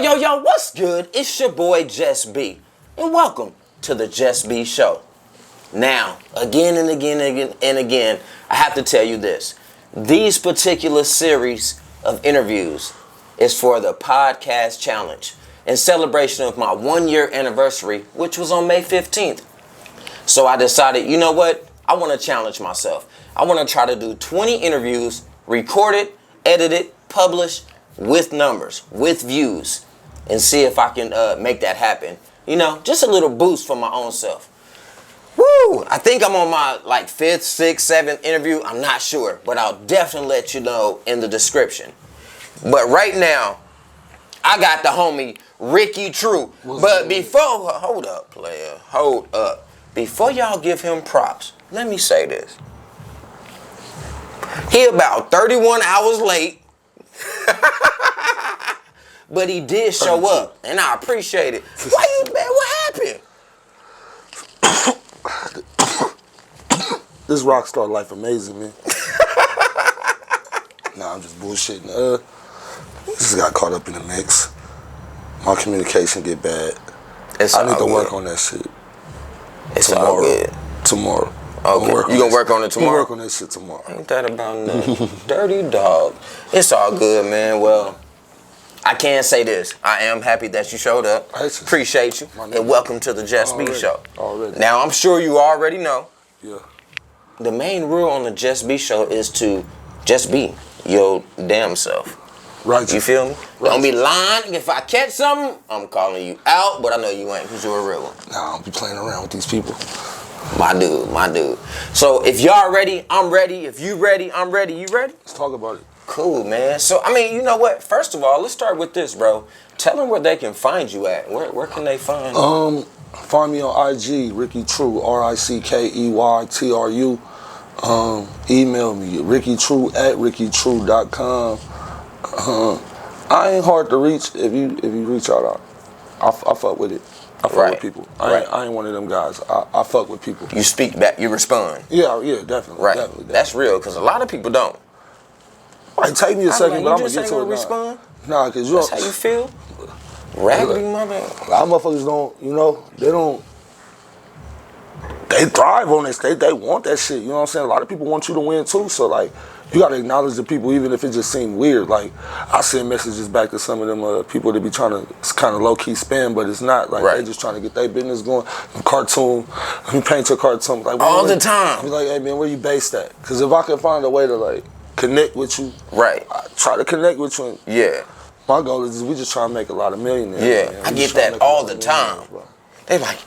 Yo, what's good? It's your boy JusB, and welcome to the JusB Show. Now, again and again, I have to tell you this. These particular series of interviews is for the podcast challenge in celebration of my 1-year anniversary, which was on May 15th. So I decided, you know what? I want to challenge myself. I want to try to do 20 interviews, recorded, edited, published, with numbers, with views, and see if I can make that happen. You know, just a little boost for my own self. Woo! I think I'm on my 5th, 6th, 7th interview. I'm not sure, but I'll definitely let you know in the description. But right now, I got the homie Rickey Tru. But before, hold up, player, hold up. Before y'all give him props, let me say this. He about 31 hours late. But he did show up, and I appreciate it. Why you, man? What happened? This rock star life amazing, man. Nah, I'm just bullshitting. Just got caught up in the mix. My communication get bad. I need to work on that shit. It's all good. Tomorrow. Okay. You gonna work on it tomorrow? I'm work on that shit tomorrow. Ain't that about nothing? Dirty dog. It's all good, man. Well, I can say this. I am happy that you showed up. Appreciate you. And welcome to the JusB Show. Already. Now, I'm sure you already know. Yeah. The main rule on the JusB Show is to just be your damn self. Right. You feel me? Right. Don't be lying. If I catch something, I'm calling you out, but I know you ain't because you're a real one. Nah, I don't be playing around with these people. My dude. So if y'all ready, I'm ready. If you ready, I'm ready. You ready? Let's talk about it. Cool, man. So, I mean, you know what? First of all, let's start with this, bro. Tell them where they can find you at. Where can they find you? Find me on IG, Rickey Tru, RICKEYTRU. Email me, RickeyTru@RickeyTru.com. I ain't hard to reach. If you reach out, I fuck with it. I fuck with people. I ain't one of them guys. I fuck with people. You speak back. You respond. Yeah, definitely. Right. Definitely. That's real, because a lot of people don't. It take me a second, but I'm gonna get to it. Respond? Nah, cause that's how you feel. Raggedy mother. A lot of motherfuckers don't. They don't. They thrive on this. They want that shit. You know what I'm saying? A lot of people want you to win too. So you gotta acknowledge the people, even if it just seemed weird. I send messages back to some of them people that be trying to kind of low key spam, but it's not. They just trying to get their business going. Cartoon, you paint your cartoon all the time. I'm like, hey man, where you based at? Because if I can find a way to connect with you, I try to connect with you. Yeah. My goal is we just try to make a lot of millionaires. Yeah, I get that all the time. They like,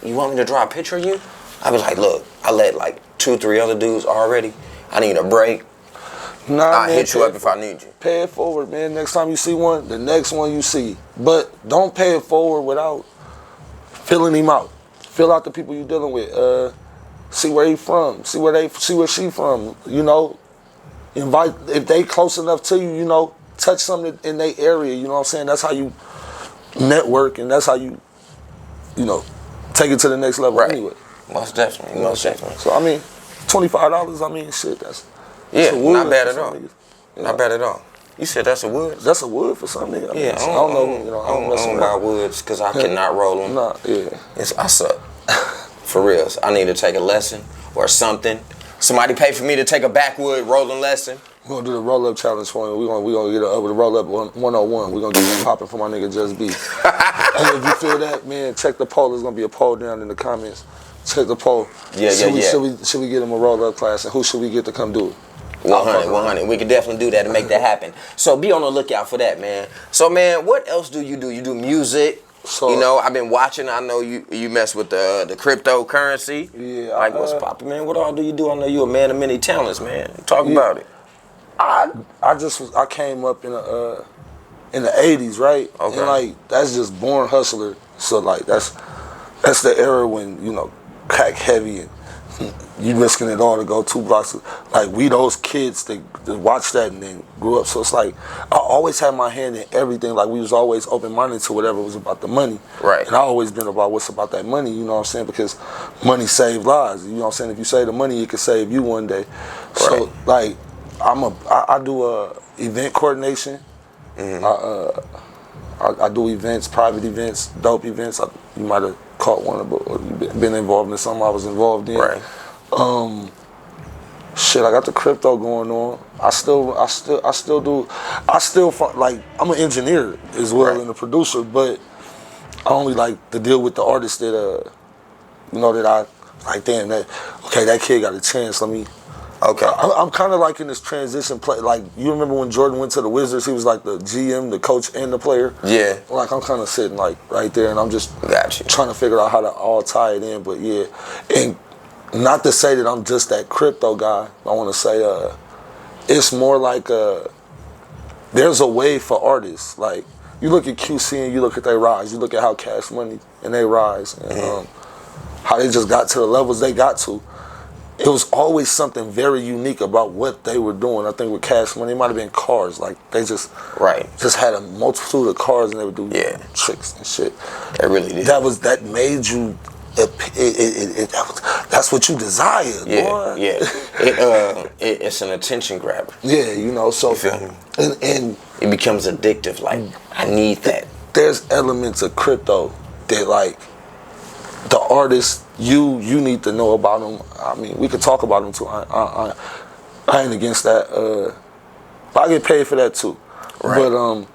you want me to draw a picture of you? I be like, look, I let 2, 3 other dudes already. I need a break. Nah, I'll hit you up if I need you. Pay it forward, man. Next time you see one, the next one you see. But don't pay it forward without filling him out. Fill out the people you're dealing with. See where he from. See where she from. Invite, if they close enough to you, touch something in their area. You know what I'm saying? That's how you network, and that's how you, take it to the next level anyway. Most definitely. So, $25, shit, that's... Yeah, not bad at all. Not bad at all. You said that's a wood? That's a wood for some niggas. Yeah, I don't know about woods because I cannot roll them. Nah, yeah. I suck. For real. I need to take a lesson or something. Somebody pay for me to take a backwood rolling lesson. We're gonna do the roll-up challenge for you. We're gonna get up with the roll-up 101. We're gonna get that popping for my nigga JusB. And if you feel that, man, check the poll. There's gonna be a poll down in the comments. Check the poll. Should we get him a roll-up class, and who should we get to come do it? 100. We can definitely do that and make that happen. So be on the lookout for that, man. So, man, what else do? You do music. So, I've been watching. I know you mess with the cryptocurrency. Yeah. What's poppin', man? What all do you do? I know you a man of many talents, man. Talk about it. I came up in the 80s, right? Okay. And that's just born hustler. So that's the era when crack heavy and you risking it all to go 2 blocks. We those kids that watched that and then grew up. So it's I always had my hand in everything. We was always open-minded to whatever was about the money. Right. And I always been about what's about that money, you know what I'm saying? Because money saves lives. You know what I'm saying? If you save the money, it can save you one day. So I do event coordination. Mm-hmm. I do events, private events, dope events. You might have caught one or been involved in something I was involved in. Right. Shit, I got the crypto going on. I still do. Like, I'm an engineer as well and a producer, but I only like to deal with the artists that that I like. Damn, that kid got a chance. Let me. Okay. I'm kind of like in this transition play. Like, you remember when Jordan went to the Wizards? He was like the GM, the coach, and the player. Yeah. Like, I'm kind of sitting like right there, and I'm just Got you. trying to figure out how to all tie it in. But yeah, and not to say that I'm just that crypto guy. I want to say it's more like there's a way for artists. Like, you look at QC and you look at their rise. You look at how Cash Money and they rise, and how they just got to the levels they got to. It was always something very unique about what they were doing. I think with Cash Money, it might have been cars. Like, they just had a multitude of cars, and they would do tricks and shit. They really did. That made you. That's what you desire, boy. Yeah. It's an attention grabber. Yeah, so you feel me? And it becomes addictive. Like, I need that. There's elements of crypto that, like, the artists, you need to know about them. I mean, we could talk about them too. I ain't against that. I get paid for that too. Right. But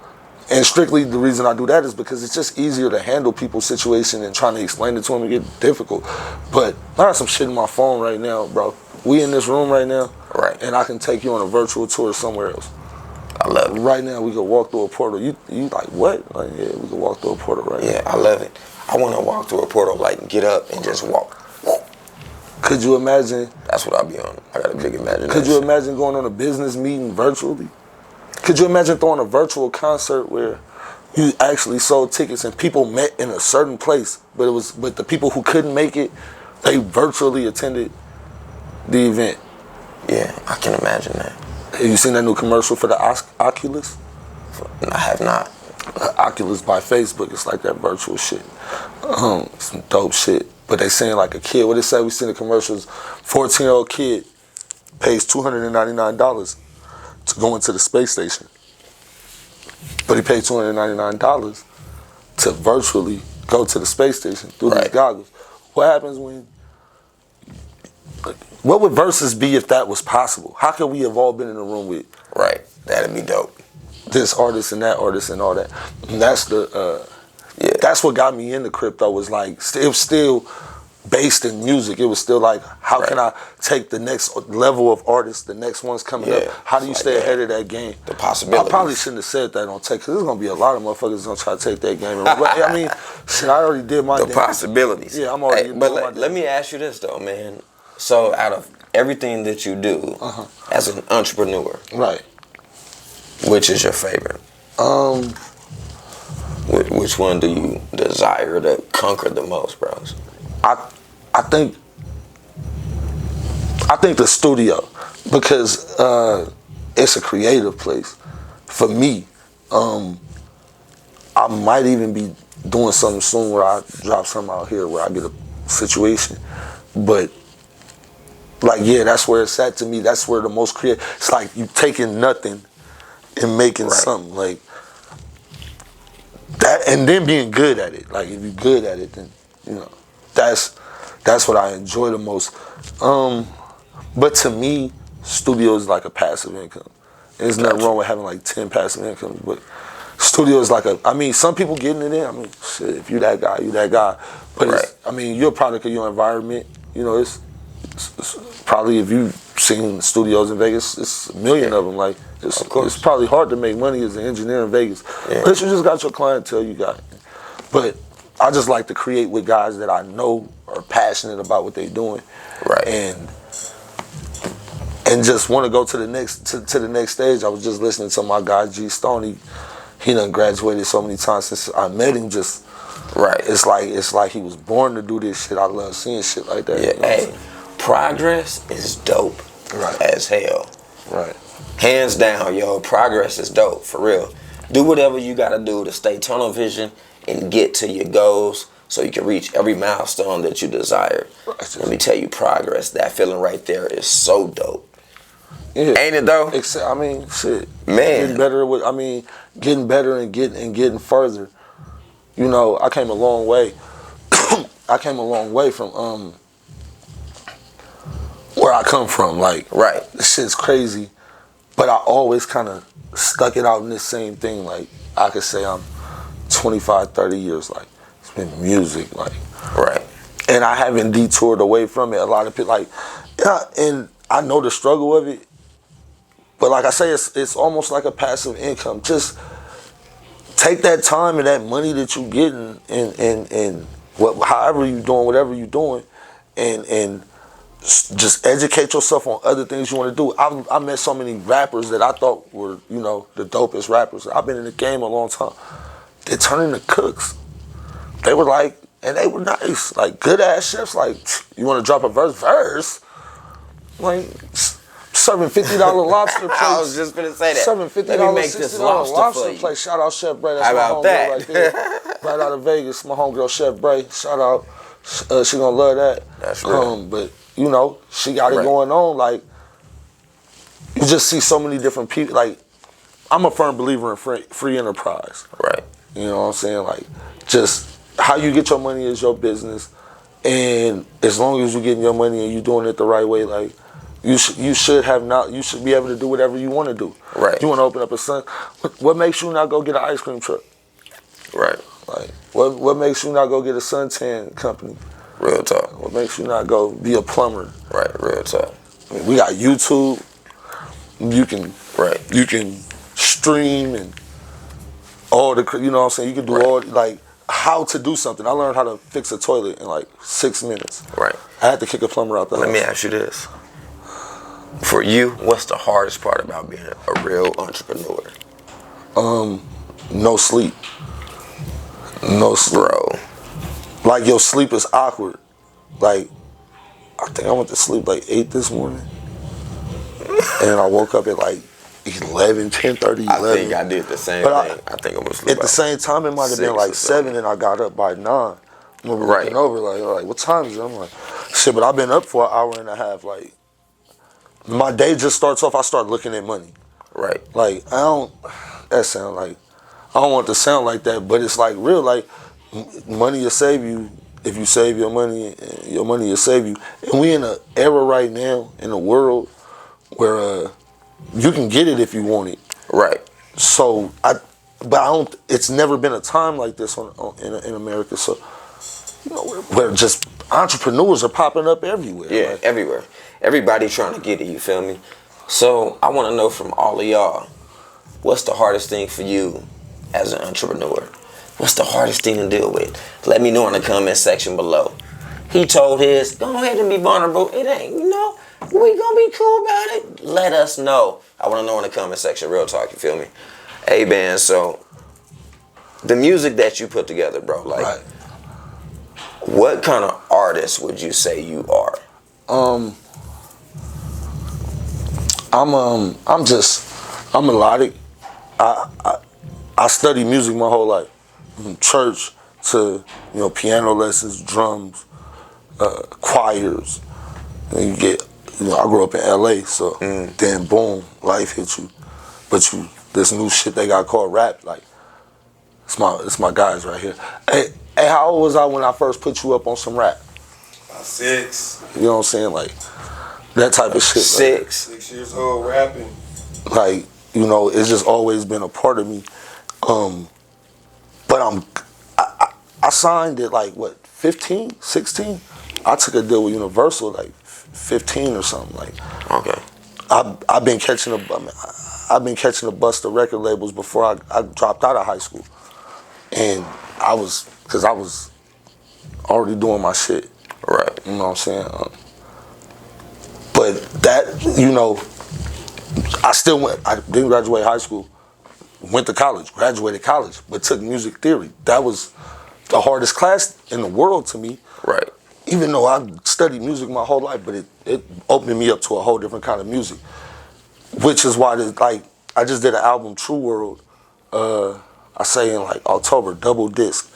and strictly the reason I do that is because it's just easier to handle people's situation and trying to explain it to them. It get difficult. But I got some shit in my phone right now, bro. We in this room right now. Right. And I can take you on a virtual tour somewhere else. I love it. Right now we could walk through a portal. You like what? Like, yeah, we could walk through a portal right now. Yeah, I love it. I want to walk through a portal, like, get up and just walk. Could you imagine? That's what I'll be on. I got a big imagination. Could you imagine going on a business meeting virtually? Could you imagine throwing a virtual concert where you actually sold tickets and people met in a certain place, but the people who couldn't make it, they virtually attended the event? Yeah, I can imagine that. Have you seen that new commercial for the Oculus? I have not. Oculus by Facebook. It's like that virtual shit. Some dope shit. But they saying like a kid. What they say? We seen the commercials. 14-year-old kid pays $299 to go into the space station. But he paid $299 to virtually go to the space station through these goggles. What happens when? What would Versus be if that was possible? How could we have all been in a room with? Right. That'd be dope. This artist and that artist and all that. And that's that's what got me into crypto. Was like, it was still based in music. It was still like, how can I take the next level of artists, the next one's coming up? How do you stay ahead of that game? The possibilities. I probably shouldn't have said that on take, because there's gonna be a lot of motherfuckers gonna try to take that game. I mean, shit, I already did my the possibilities. Yeah, I'm already doing my let me ask you this though, man. So out of everything that you do as an entrepreneur, right? Which is your favorite? Which one do you desire to conquer the most, bros? I think the studio, because it's a creative place. For me, I might even be doing something soon where I drop something out here where I get a situation. But like, yeah, that's where it's at to me. That's where the most creative. It's like you taking nothing and making something like that, and then being good at it. Like, if you're good at it, then that's what I enjoy the most. But to me, studio is like a passive income. There's nothing wrong with having like 10 passive incomes, but studio is like I mean, some people getting it in. I mean, shit, if you that guy, you that guy. But I mean, you're a product of your environment. It's probably, if you've seen studios in Vegas, it's a million of them. Like, it's probably hard to make money as an engineer in Vegas. Unless you just got your clientele you got. But I just like to create with guys that I know are passionate about what they're doing. Right. And just want to go to the next stage. I was just listening to my guy G Stone. He done graduated so many times since I met him. Just It's like he was born to do this shit. I love seeing shit like that. Yeah. Hey, progress is dope. As hell. Right. Hands down, yo. Progress is dope, for real. Do whatever you gotta do to stay tunnel vision and get to your goals so you can reach every milestone that you desire. Let me tell you, progress, that feeling right there is so dope. Yeah. Ain't it though? I mean, shit. Man. Getting better with, getting better and getting further. You know, I came a long way. I came a long way from where I come from. Like, right. This shit's crazy. But I always kind of stuck it out in this same thing. Like, I could say I'm 25, 30 years, like, it's been music, like. Right. And I haven't detoured away from it. A lot of people, like, yeah, and I know the struggle of it. But like I say, it's almost like a passive income. Just take that time and that money that you getting and however you doing, whatever you doing, and just educate yourself on other things you want to do. I met so many rappers that I thought were, you know, the dopest rappers. I've been in the game a long time. They turned into cooks. They were like, and they were nice, like good ass chefs. Like, you want to drop a verse? Like, serving $50 lobster plates. I was just gonna say that. Serving $50, Let me make this lobster plate. Shout out Chef Bray. That's How my about homegirl that? right there. Right out of Vegas, my homegirl Chef Bray. Shout out. She gonna love that. That's real. But you know, she got it Right. going on. Like, you just see so many different people. Like, I'm a firm believer in free enterprise. Right. You know what I'm saying? Like, just how you get your money is your business, and as long as you're getting your money and you're doing it the right way, like, you should be able to do whatever you want to do. Right. You want to open up a what makes you not go get an ice cream truck? Right. Like, what makes you not go get a suntan company? Real talk. What makes you not go be a plumber? Right. Real talk. I mean, we got YouTube. You can stream and all the, you know what I'm saying? You can do all, like, how to do something. I learned how to fix a toilet in like 6 minutes. Right. I had to kick a plumber out the house. Let me ask you this. For you, what's the hardest part about being a real entrepreneur? No sleep. No sleep. Bro. Like, your sleep is awkward. Like, I think I went to sleep like 8 this morning. And I woke up at like 11, 10:30, 11. I think I did the same thing. I think I was at the same time, it might have been like 7 and I got up by 9. I remember looking over like, what time is it? I'm like, shit, but I've been up for an hour and a half. Like, my day just starts off, I start looking at money. Right. Like, I don't want it to sound like that, but it's like real, like, money will save you if you save your money will save you. And we in an era right now in the world where you can get it if you want it. Right. So it's never been a time like this in America. So, you know, where just entrepreneurs are popping up everywhere. Yeah, like, everywhere. Everybody trying to get it, you feel me? So I want to know from all of y'all, what's the hardest thing for you as an entrepreneur? What's the hardest thing to deal with? Let me know in the comment section below. He told his, go ahead and be vulnerable. It ain't, you know, we gonna be cool about it. Let us know. I want to know in the comment section. Real talk, you feel me? Hey, man, so the music that you put together, bro, like, right. What kind of artist would you say you are? I'm melodic. I studied music my whole life, from church to, you know, piano lessons, drums, choirs. And I grew up in LA, so then boom, life hit you. But this new shit they got called rap, like, it's my guys right here. Hey, how old was I when I first put you up on some rap? About 6. You know what I'm saying? Like, that type of shit. 6. Like, 6 years old rapping. Like, you know, it's just always been a part of me. But I signed at like, what, 15, 16? I took a deal with Universal like 15 or something. Like, Okay. I've been catching a bus to record labels before I dropped out of high school. And because I was already doing my shit. Right. You know what I'm saying? But that, you know, I didn't graduate high school, went to college, graduated college, but took music theory. That was the hardest class in the world to me. Right. Even though I studied music my whole life, but it opened me up to a whole different kind of music. Which is why, like, I just did an album, True World, I say in like October, double disc.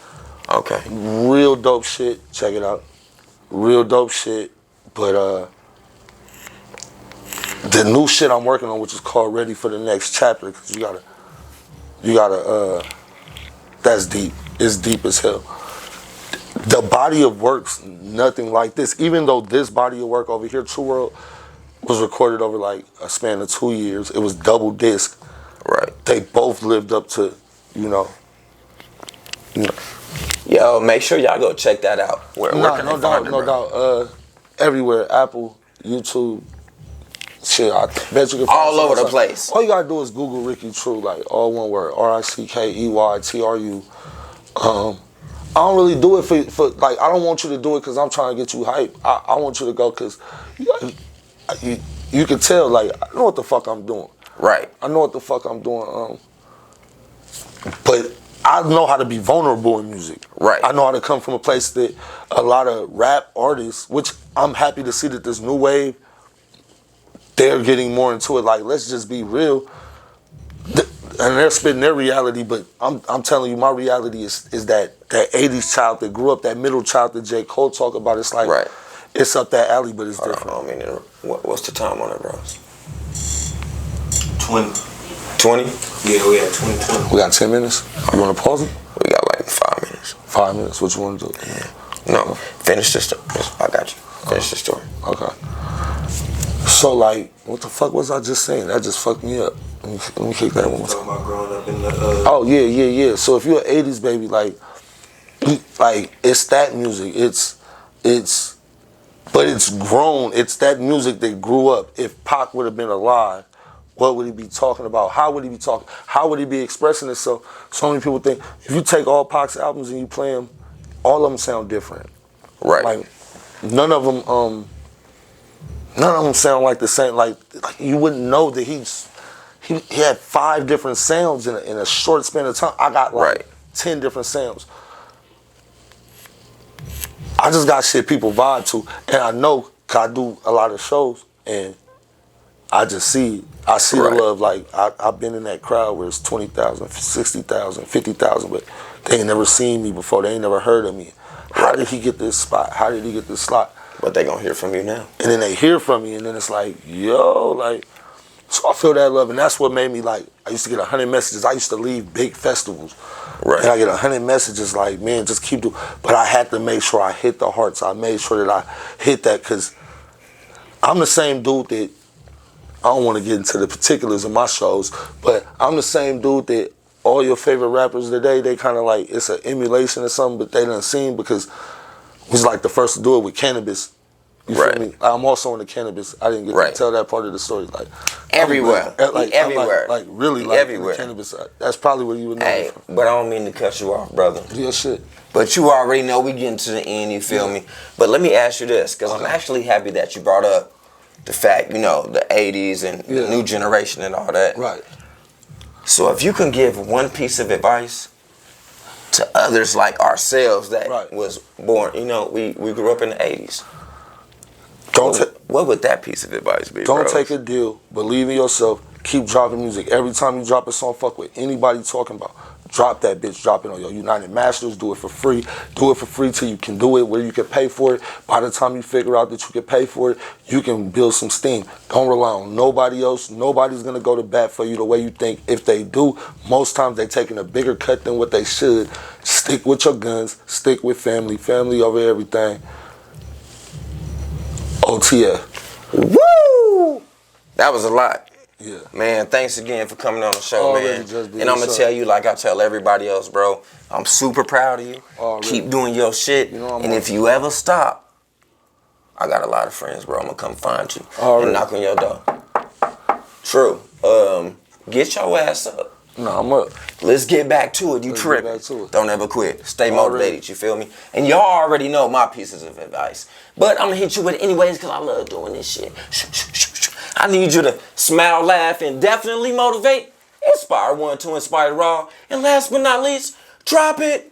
Okay. Real dope shit, check it out. Real dope shit, but the new shit I'm working on, which is called Ready for the Next Chapter, because you gotta, that's deep. It's deep as hell. The body of work's nothing like this. Even though this body of work over here, True World, was recorded over like a span of 2 years. It was double disc. Right. They both lived up to, you know. Yo, make sure y'all go check that out. Where can they find it, no bro? doubt. Everywhere, Apple, YouTube, shit. I bet you can find All over the like, place. All you gotta do is Google Rickey Tru, like all one word, RICKEYTRU. I don't really do it for like, I don't want you to do it because I'm trying to get you hype. I want you to go because you can tell, like, I know what the fuck I'm doing. Right. I know what the fuck I'm doing. But I know how to be vulnerable in music. Right. I know how to come from a place that a lot of rap artists, which I'm happy to see that this new wave, they're getting more into it. Like, let's just be real. And they're spitting their reality, but I'm telling you, my reality is that 80s child that grew up, that middle child that J. Cole talk about. It's like, right. It's up that alley, but it's different. I mean, what's the time on it, bro? 20. 20? Yeah, we had 20. We got 10 minutes. You want to pause it? We got like 5 minutes. 5 minutes. What you want to do? Yeah. No, finish this story. I got you. Finish the story. Okay. So, like, what the fuck was I just saying? That just fucked me up. Let me kick that one more time. Talking about growing up in the. Oh yeah. So if you're an '80s baby, like it's that music. But it's grown. It's that music that grew up. If Pac would have been alive, what would he be talking about? How would he be talking? How would he be expressing himself? So many people think if you take all Pac's albums and you play them, all of them sound different. Right. Like none of them sound like the same. Like you wouldn't know that he had 5 different sounds in a short span of time. I got like 10 different sounds. I just got shit people vibe to, and I know 'cause I do a lot of shows, and I just see the love. Like I've been in that crowd where it's 20,000, 60,000, 50,000, but they ain't never seen me before. They ain't never heard of me. How did he get this spot? How did he get this slot? But they gonna hear from you now. And then they hear from me, and then it's like, yo, like. So I feel that love, and that's what made me like. I used to get 100 messages. I used to leave big festivals, and I get 100 messages like, man, just keep doing. But I had to make sure I hit the hearts. I made sure that I hit that because I'm the same dude that I don't want to get into the particulars of my shows, but I'm the same dude that all your favorite rappers today, they kind of like it's an emulation or something, but they done seen because we was like the first to do it with cannabis. You feel me? I'm also into cannabis. I didn't get to tell that part of the story. Like everywhere, everywhere, like really, like everywhere. Cannabis. That's probably where you would know. Hey, but I don't mean to cut you off, brother. Do your shit. But you already know we getting to the end. You feel me? But let me ask you this, because I'm actually happy that you brought up the fact, you know, the '80s and the new generation and all that. Right. So if you can give one piece of advice to others like ourselves that was born, you know, we grew up in the '80s. What would that piece of advice be, Don't take a deal. Believe in yourself. Keep dropping music. Every time you drop a song, fuck with anybody talking about. Drop that bitch. Drop it on your United Masters. Do it for free. Do it for free till you can do it where you can pay for it. By the time you figure out that you can pay for it, you can build some steam. Don't rely on nobody else. Nobody's going to go to bat for you the way you think. If they do, most times they're taking a bigger cut than what they should. Stick with your guns. Stick with family. Family over everything. OTF. Woo! That was a lot. Yeah. Man, thanks again for coming on the show, Already, man. And I'm going to tell you, like I tell everybody else, bro, I'm super proud of you. Already. Keep doing your shit. You know and if you ever stop, I got a lot of friends, bro. I'm going to come find you and knock on your door. True. Get your ass up. No, I'm up. Let's get back to it. You tripping. Don't ever quit. Stay motivated, you feel me? And y'all already know my pieces of advice. But I'm going to hit you with it anyways because I love doing this shit. I need you to smile, laugh, and definitely motivate. Inspire one to inspire all. And last but not least, drop it.